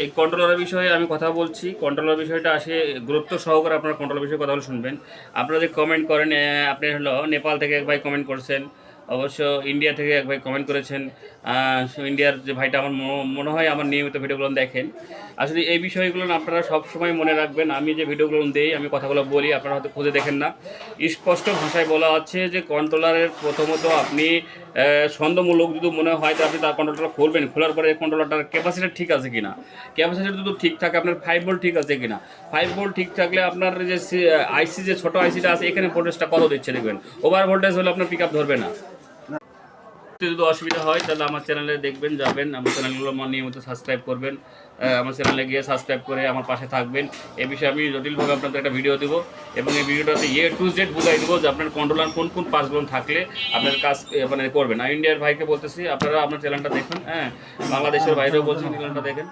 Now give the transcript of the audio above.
এই কন্ট্রোলারের বিষয়ে আমি কথা বলছি। কন্ট্রোলার বিষয়টা আসে গুরুত্ব সহকারে আপনারা কন্ট্রোলার বিষয়ে কথা বলে শুনবেন। আপনারা যে কমেন্ট করেন, আপনি হলো নেপাল থেকে এক ভাই কমেন্ট করেছেন, অবশ্য ইন্ডিয়া থেকে এক ভাই কমেন্ট করেছেন। ইন্ডিয়ার যে ভাইটা আমার মনে হয় আমার নিয়মিত ভিডিওগুলো দেখেন। আসলে এই বিষয়গুলো আপনারা সবসময় মনে রাখবেন। আমি যে ভিডিওগুলো দিই, আমি কথাগুলো বলি, আপনারা হয়তো খুঁজে দেখেন না। স্পষ্ট ভাষায় বলা আছে যে কন্ট্রোলারের প্রথমত আপনি ছন্দমূলক যদি মনে হয় তো আপনি তার কন্ট্রোলারটা খুলবেন। খোলার পরে কন্ট্রোলারটার ক্যাপাসিটি ঠিক আছে কিনা, ক্যাপাসিটি যদি ঠিক থাকে, আপনার 5 ভোল্ট ঠিক আছে কিনা, 5 ভোল্ট ঠিক থাকলে আপনার যে আইসি যে ছোটো আইসিটা আছে এখানে ভোল্টেজটা কত দিচ্ছে দেখবেন। ওভার ভোল্টেজ হলে আপনার পিক আপ ধরবে না। যদি অসুবিধা হয় তাহলে আমার চ্যানেলে দেখবেন, যাবেন, আমার চ্যানেলগুলো নিয়মিত সাবস্ক্রাইব করবেন। আমার চ্যানেলে গিয়ে সাবস্ক্রাইব করে আমার পাশে থাকবেন। এই বিষয়ে আমি জটিলভাবে আপনাদের একটা ভিডিও দেবো এবং এই ভিডিওটাতে টু জেড বুঝাই দেবো যে আপনার কন্ট্রোলার কোন কোন পাসগুলো থাকলে আপনার কাজ মানে করবেন। ইন্ডিয়ার ভাইকে বলতেছি আপনারা আপনার চ্যানেলটা দেখুন, হ্যাঁ, বাংলাদেশের বাইরেও বলছি চ্যানেলটা দেখেন।